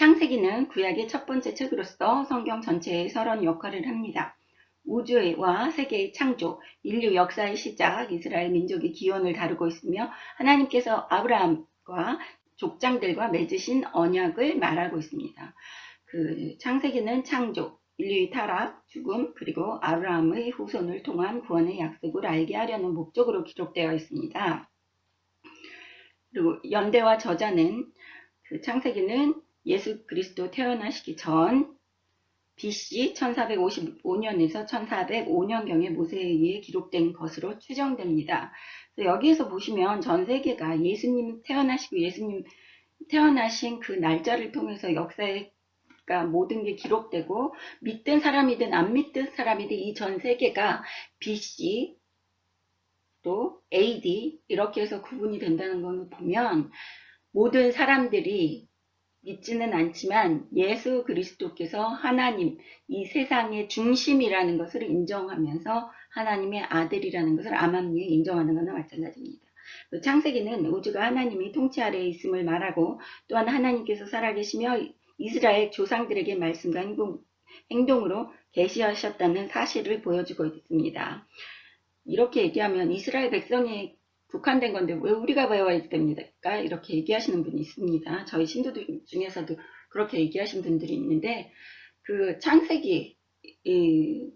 창세기는 구약의 첫 번째 책으로서 성경 전체의 서론 역할을 합니다. 우주와 세계의 창조, 인류 역사의 시작, 이스라엘 민족의 기원을 다루고 있으며 하나님께서 아브라함과 족장들과 맺으신 언약을 말하고 있습니다. 창세기는 창조, 인류의 타락, 죽음, 그리고 아브라함의 후손을 통한 구원의 약속을 알게 하려는 목적으로 기록되어 있습니다. 그리고 연대와 저자는 창세기는 예수 그리스도 태어나시기 전 BC 1455년에서 1405년경에 모세에 의해 기록된 것으로 추정됩니다. 여기에서 보시면 전 세계가 예수님 태어나시고 예수님 태어나신 그 날짜를 통해서 역사에 모든 게 기록되고 믿든 사람이든 안 믿든 사람이든 이 전 세계가 BC 또 AD 이렇게 해서 구분이 된다는 걸 보면 모든 사람들이 믿지는 않지만 예수 그리스도께서 하나님, 이 세상의 중심이라는 것을 인정하면서 하나님의 아들이라는 것을 암암리에 인정하는 것과 마찬가지입니다. 창세기는 우주가 하나님이 통치 아래에 있음을 말하고 또한 하나님께서 살아계시며 이스라엘 조상들에게 말씀과 행동으로 계시하셨다는 사실을 보여주고 있습니다. 이렇게 얘기하면 이스라엘 백성이 국한된 건데 왜 우리가 배워야 됩니까? 이렇게 얘기하시는 분이 있습니다. 저희 신도들 중에서도 그렇게 얘기하시는 분들이 있는데 창세기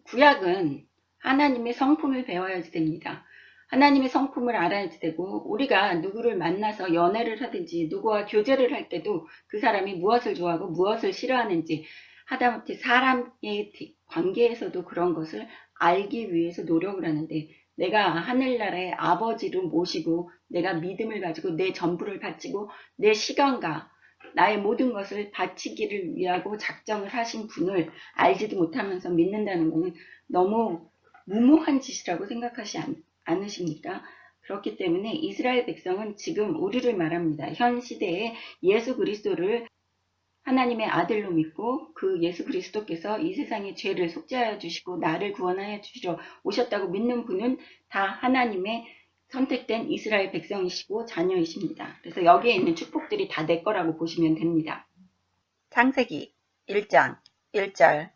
구약은 하나님의 성품을 배워야지 됩니다. 하나님의 성품을 알아야지 되고 우리가 누구를 만나서 연애를 하든지 누구와 교제를 할 때도 그 사람이 무엇을 좋아하고 무엇을 싫어하는지 하다못해 사람의 관계에서도 그런 것을 알기 위해서 노력을 하는데 내가 하늘나라의 아버지를 모시고 내가 믿음을 가지고 내 전부를 바치고 내 시간과 나의 모든 것을 바치기를 위하고 작정을 하신 분을 알지도 못하면서 믿는다는 것은 너무 무모한 짓이라고 생각하지 않으십니까? 그렇기 때문에 이스라엘 백성은 지금 우리를 말합니다. 현 시대에 예수 그리스도를 하나님의 아들로 믿고 그 예수 그리스도께서 이 세상의 죄를 속죄하여 주시고 나를 구원하여 주시러 오셨다고 믿는 분은 다 하나님의 선택된 이스라엘 백성이시고 자녀이십니다. 그래서 여기에 있는 축복들이 다 내 거라고 보시면 됩니다. 창세기 1장 1절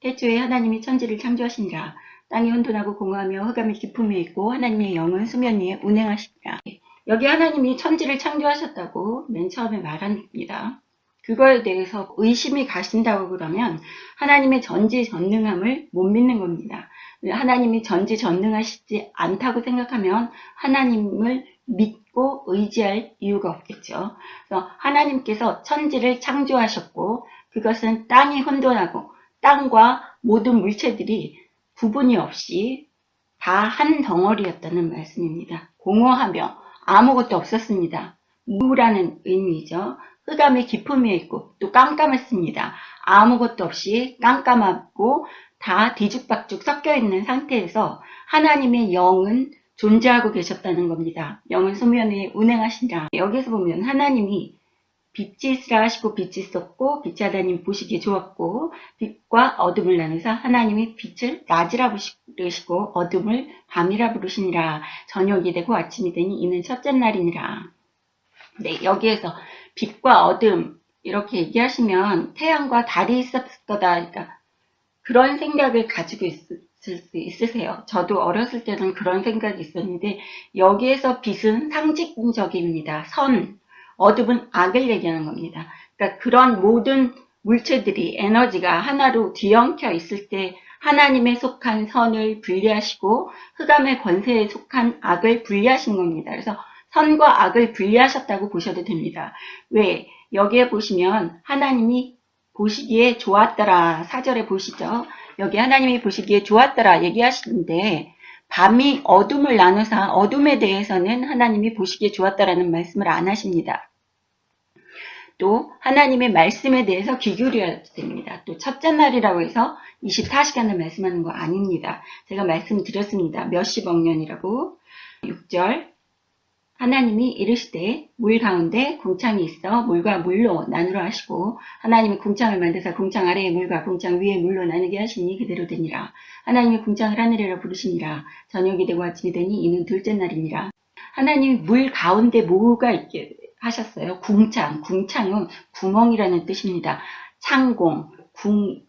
태초에 하나님이 천지를 창조하시니라. 땅이 혼돈하고 공허하며 흑암이 깊음에 있고 하나님의 영은 수면 위에 운행하시니라. 여기 하나님이 천지를 창조하셨다고 맨 처음에 말합니다. 그거에 대해서 의심이 가신다고 그러면 하나님의 전지전능함을 못 믿는 겁니다. 하나님이 전지전능하시지 않다고 생각하면 하나님을 믿고 의지할 이유가 없겠죠. 그래서 하나님께서 천지를 창조하셨고 그것은 땅이 혼돈하고 땅과 모든 물체들이 구분이 없이 다 한 덩어리였다는 말씀입니다. 공허하며 아무것도 없었습니다. 무라는 의미죠. 흑암의 깊음에 있고 또 깜깜했습니다. 아무것도 없이 깜깜하고 다 뒤죽박죽 섞여 있는 상태에서 하나님의 영은 존재하고 계셨다는 겁니다. 영은 수면 위에 운행하시니라. 여기서 보면 하나님이 빛이 있으라 하시고 빛이 있었고 빛이 하나님 보시기에 좋았고 빛과 어둠을 나누사 하나님이 빛을 낮이라 부르시고 어둠을 밤이라 부르시니라. 저녁이 되고 아침이 되니 이는 첫째 날이니라. 네, 여기에서 빛과 어둠 이렇게 얘기하시면 태양과 달이 있었을 거다. 그러니까 그런 생각을 가지고 있을 수 있으세요. 저도 어렸을 때는 그런 생각이 있었는데 여기에서 빛은 상징적입니다. 선, 어둠은 악을 얘기하는 겁니다. 그러니까 그런 모든 물체들이 에너지가 하나로 뒤엉켜 있을 때 하나님에 속한 선을 분리하시고 흑암의 권세에 속한 악을 분리하신 겁니다. 그래서 선과 악을 분리하셨다고 보셔도 됩니다. 왜? 여기에 보시면 하나님이 보시기에 좋았더라. 4절에 보시죠. 여기 하나님이 보시기에 좋았더라 얘기하시는데 밤이 어둠을 나누사 어둠에 대해서는 하나님이 보시기에 좋았다라는 말씀을 안 하십니다. 또 하나님의 말씀에 대해서 귀 기울여야 됩니다. 또 첫째 날이라고 해서 24시간을 말씀하는 거 아닙니다. 제가 말씀드렸습니다. 몇십억 년이라고. 6절 하나님이 이르시되 물 가운데 궁창이 있어 물과 물로 나누라 하시고 하나님이 궁창을 만드사 궁창 아래의 물과 궁창 위의 물로 나누게 하시니 그대로 되니라. 하나님이 궁창을 하늘이라 부르시니라. 저녁이 되고 아침이 되니 이는 둘째 날이니라. 하나님이 물 가운데 뭐가 있게 하셨어요. 궁창은 구멍이라는 뜻입니다. 창공,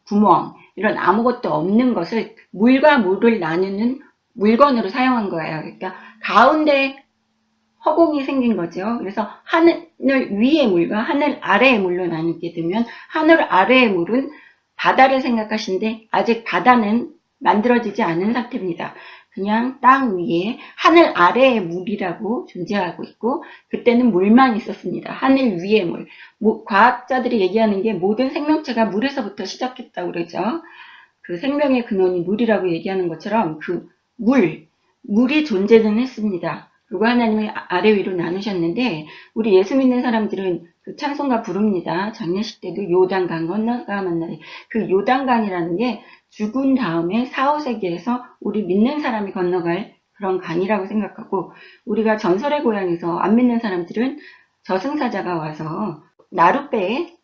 구멍, 이런 아무것도 없는 것을 물과 물을 나누는 물건으로 사용한 거예요. 그러니까 가운데 허공이 생긴 거죠. 그래서 하늘 위의 물과 하늘 아래의 물로 나누게 되면 하늘 아래의 물은 바다를 생각하시는데 아직 바다는 만들어지지 않은 상태입니다. 그냥 땅 위에 하늘 아래의 물이라고 존재하고 있고 그때는 물만 있었습니다. 하늘 위의 물. 과학자들이 얘기하는 게 모든 생명체가 물에서부터 시작했다고 그러죠. 그 생명의 근원이 물이라고 얘기하는 것처럼 그 물이 존재는 했습니다. 그리고 하나님이 아래 위로 나누셨는데 우리 예수 믿는 사람들은 그 찬송가 부릅니다. 장례식 때도 요단강 건너가 만나리. 그 요단강이라는 게 죽은 다음에 4, 5세기에서 우리 믿는 사람이 건너갈 그런 강이라고 생각하고 우리가 전설의 고향에서 안 믿는 사람들은 저승사자가 와서 나룻배에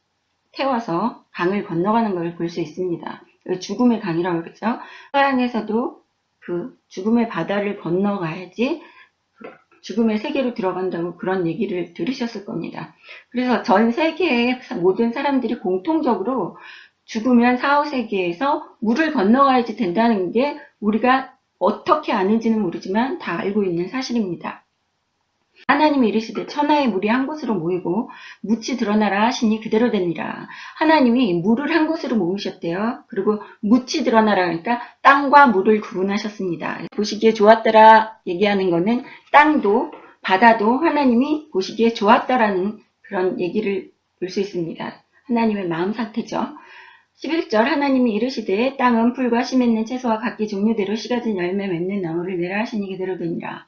태워서 강을 건너가는 걸 볼 수 있습니다. 죽음의 강이라고 그러죠. 서양에서도 그 죽음의 바다를 건너가야지 죽음의 세계로 들어간다고 그런 얘기를 들으셨을 겁니다. 그래서 전 세계의 모든 사람들이 공통적으로 죽으면 4, 5세기에서 물을 건너가야지 된다는 게 우리가 어떻게 아는지는 모르지만 다 알고 있는 사실입니다. 하나님이 이르시되 천하의 물이 한 곳으로 모이고 묻이 드러나라 하시니 그대로 되니라. 하나님이 물을 한 곳으로 모으셨대요. 그리고 묻이 드러나라 그러니까 땅과 물을 구분하셨습니다. 보시기에 좋았더라 얘기하는 거는 땅도 바다도 하나님이 보시기에 좋았다라는 그런 얘기를 볼 수 있습니다. 하나님의 마음 상태죠. 11절 하나님이 이르시되 땅은 풀과 씨 맺는 채소와 각기 종류대로 씨 가진 열매 맺는 나무를 내라 하시니 그대로 되니라.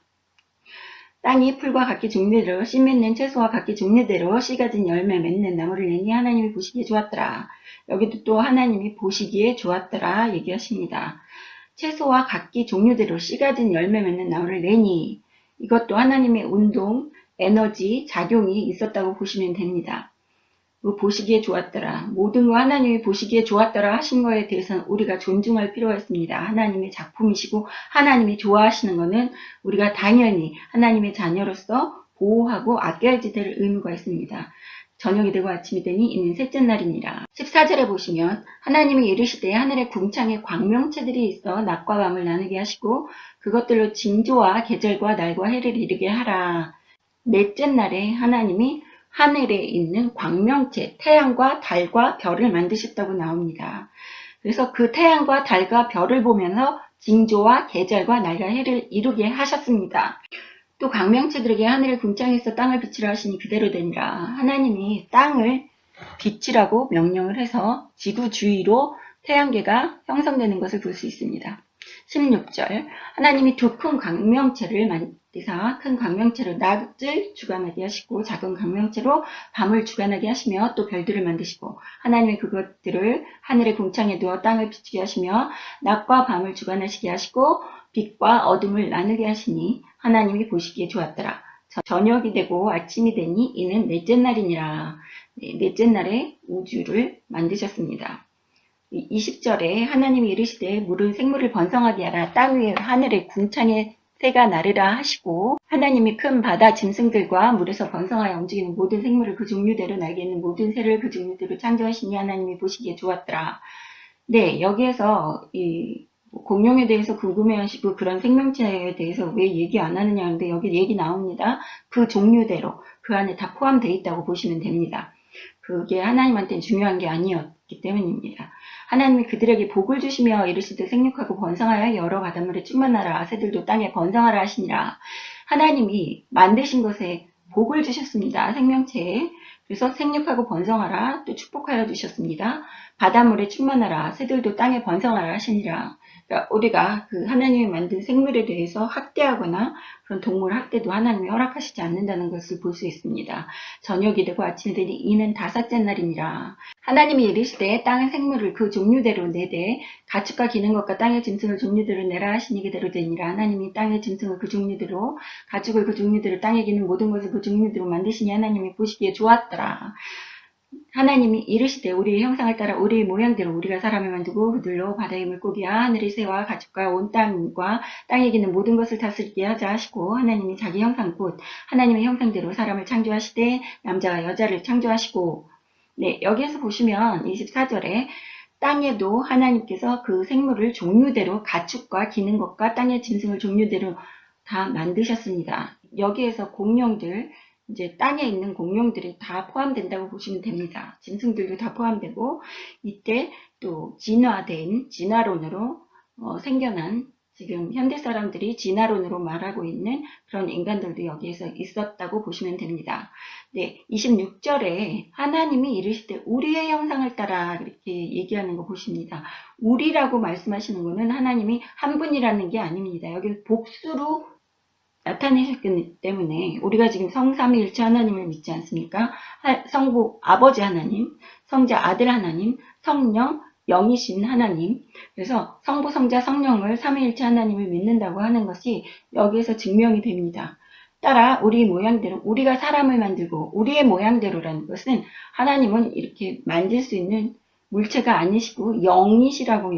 땅이 풀과 각기 종류대로 씨 맺는 채소와 각기 종류대로 씨 가진 열매 맺는 나무를 내니 하나님이 보시기에 좋았더라. 여기도 또 하나님이 보시기에 좋았더라 얘기하십니다. 채소와 각기 종류대로 씨 가진 열매 맺는 나무를 내니 이것도 하나님의 운동, 에너지, 작용이 있었다고 보시면 됩니다. 보시기에 좋았더라. 모든 거 하나님이 보시기에 좋았더라 하신 거에 대해서는 우리가 존중할 필요가 있습니다. 하나님의 작품이시고 하나님이 좋아하시는 거는 우리가 당연히 하나님의 자녀로서 보호하고 아껴야지 될 의무가 있습니다. 저녁이 되고 아침이 되니 이는 셋째 날이니라. 14절에 보시면 하나님이 이르시되 하늘의 궁창에 광명체들이 있어 낮과 밤을 나누게 하시고 그것들로 징조와 계절과 날과 해를 이르게 하라. 넷째 날에 하나님이 하늘에 있는 광명체, 태양과 달과 별을 만드셨다고 나옵니다. 그래서 그 태양과 달과 별을 보면서 징조와 계절과 날과 해를 이루게 하셨습니다. 또 광명체들에게 하늘의 궁창에서 땅을 비치라 하시니 그대로 되니라. 하나님이 땅을 빛이라고 명령을 해서 지구 주위로 태양계가 형성되는 것을 볼 수 있습니다. 16절 하나님이 두 큰 광명체를 만드사 큰 광명체로 낮을 주관하게 하시고 작은 광명체로 밤을 주관하게 하시며 또 별들을 만드시고 하나님이 그것들을 하늘의 궁창에 두어 땅을 비추게 하시며 낮과 밤을 주관하시게 하시고 빛과 어둠을 나누게 하시니 하나님이 보시기에 좋았더라. 저녁이 되고 아침이 되니 이는 넷째 날이니라. 넷째 날에 우주를 만드셨습니다. 20절에 하나님이 이르시되 물은 생물을 번성하게 하라. 땅 위에 하늘의 궁창에 새가 나르라 하시고 하나님이 큰 바다 짐승들과 물에서 번성하여 움직이는 모든 생물을 그 종류대로 날개 있는 모든 새를 그 종류대로 창조하시니 하나님이 보시기에 좋았더라. 네, 여기에서 이 공룡에 대해서 궁금해하시고 그런 생명체에 대해서 왜 얘기 안 하느냐 하는데 여기 얘기 나옵니다. 그 종류대로 그 안에 다 포함되어 있다고 보시면 됩니다. 그게 하나님한테는 중요한 게 아니었기 때문입니다. 하나님이 그들에게 복을 주시며 이르시되 생육하고 번성하여 여러 바닷물에 충만하라. 새들도 땅에 번성하라 하시니라. 하나님이 만드신 것에 복을 주셨습니다. 생명체에. 그래서 생육하고 번성하라. 또 축복하여 주셨습니다. 바닷물에 충만하라. 새들도 땅에 번성하라 하시니라. 그러니까 우리가 그 하나님이 만든 생물에 대해서 학대하거나 그런 동물 학대도 하나님이 허락하시지 않는다는 것을 볼 수 있습니다. 저녁이 되고 아침이 되니 이는 다섯째 날이니라. 하나님이 이르시되 땅의 생물을 그 종류대로 내되 가축과 기는 것과 땅의 짐승을 종류대로 내라 하시니 그대로 되니라. 하나님이 땅의 짐승을 그 종류대로 가축을 그 종류대로 땅에 기는 모든 것을 그 종류대로 만드시니 하나님이 보시기에 좋았더라. 하나님이 이르시되 우리의 형상을 따라 우리의 모양대로 우리가 사람을 만들고 그들로 바다의 물고기와 하늘의 새와 가축과 온 땅과 땅에 기는 모든 것을 다스리게 하자 하시고 하나님이 자기 형상 곧 하나님의 형상대로 사람을 창조하시되 남자와 여자를 창조하시고 네, 여기에서 보시면 24절에 땅에도 하나님께서 그 생물을 종류대로 가축과 기는 것과 땅의 짐승을 종류대로 다 만드셨습니다. 여기에서 공룡들 이제 땅에 있는 공룡들이 다 포함된다고 보시면 됩니다. 짐승들도 다 포함되고 이때 또 진화된 진화론으로 생겨난 지금 현대 사람들이 진화론으로 말하고 있는 그런 인간들도 여기에서 있었다고 보시면 됩니다. 네, 26절에 하나님이 이르시되 우리의 형상을 따라 이렇게 얘기하는 거 보십니다. 우리라고 말씀하시는 것은 하나님이 한 분이라는 게 아닙니다. 여기 복수로 나타내셨기 때문에 우리가 지금 성삼위일체 하나님을 믿지 않습니까? 성부 아버지 하나님, 성자 아들 하나님, 성령 영이신 하나님. 그래서 성부 성자 성령을 삼위일체 하나님을 믿는다고 하는 것이 여기에서 증명이 됩니다. 따라 우리 모양대로 우리가 사람을 만들고 우리의 모양대로라는 것은 하나님은 이렇게 만들 수 있는 물체가 아니시고 영이시라고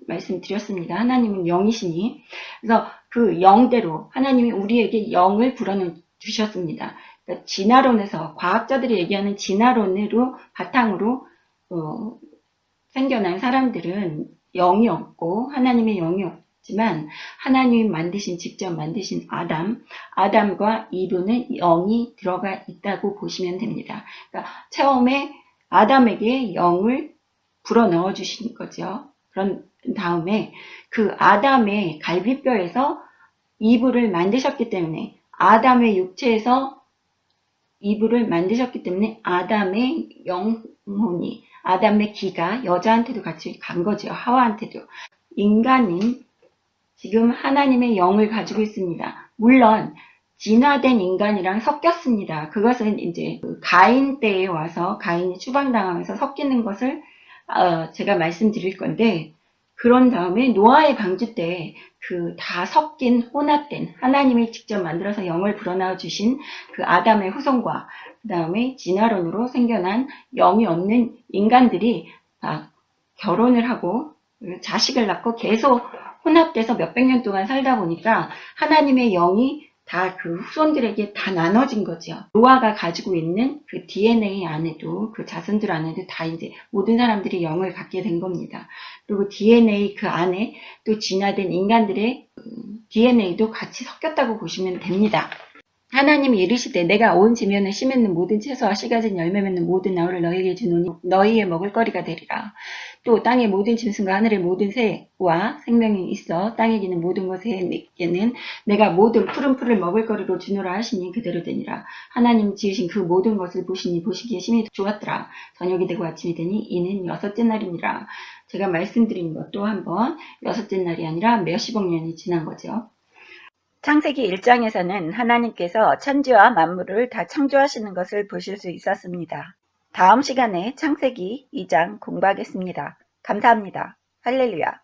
말씀드렸습니다. 하나님은 영이시니 그래서 그 영대로 하나님이 우리에게 영을 불어넣으셨습니다. 그러니까 진화론에서 과학자들이 얘기하는 진화론으로 바탕으로 생겨난 사람들은 영이 없고 하나님의 영이 없지만 하나님이 직접 만드신 아담과 이브는 영이 들어가 있다고 보시면 됩니다. 그러니까 처음에 아담에게 영을 불어넣어 주신 거죠. 그런 다음에 그 아담의 갈비뼈에서 이브를 만드셨기 때문에 아담의 육체에서 이브를 만드셨기 때문에 아담의 영혼이 아담의 기가 여자한테도 같이 간 거죠. 하와한테도. 인간은 지금 하나님의 영을 가지고 있습니다. 물론 진화된 인간이랑 섞였습니다. 그것은 이제 가인 때에 와서 가인이 추방당하면서 섞이는 것을 제가 말씀드릴 건데 그런 다음에 노아의 방주 때 그 다 섞인 혼합된 하나님이 직접 만들어서 영을 불어넣어 주신 그 아담의 후손과 그 다음에 진화론으로 생겨난 영이 없는 인간들이 결혼을 하고 자식을 낳고 계속 혼합돼서 몇백 년 동안 살다 보니까 하나님의 영이 다 그 후손들에게 다 나눠진 거죠. 노아가 가지고 있는 그 DNA 안에도 그 자손들 안에도 다 이제 모든 사람들이 영을 갖게 된 겁니다. 그리고 DNA 그 안에 또 진화된 인간들의 DNA도 같이 섞였다고 보시면 됩니다. 하나님이 이르시되 내가 온 지면에 씨 맺는 모든 채소와 씨 가진 열매 맺는 모든 나무를 너희에게 주노니 너희의 먹을 거리가 되리라. 또 땅의 모든 짐승과 하늘의 모든 새와 생명이 있어 땅에 기는 모든 것에게는 내가 모든 푸른 풀을 먹을 거리로 주노라 하시니 그대로 되니라. 하나님 지으신 그 모든 것을 보시니 보시기에 심히 좋았더라. 저녁이 되고 아침이 되니 이는 여섯째 날이니라. 제가 말씀드린 것도 한번 여섯째 날이 아니라 몇십억 년이 지난 거죠. 창세기 1장에서는 하나님께서 천지와 만물을 다 창조하시는 것을 보실 수 있었습니다. 다음 시간에 창세기 2장 공부하겠습니다. 감사합니다. 할렐루야.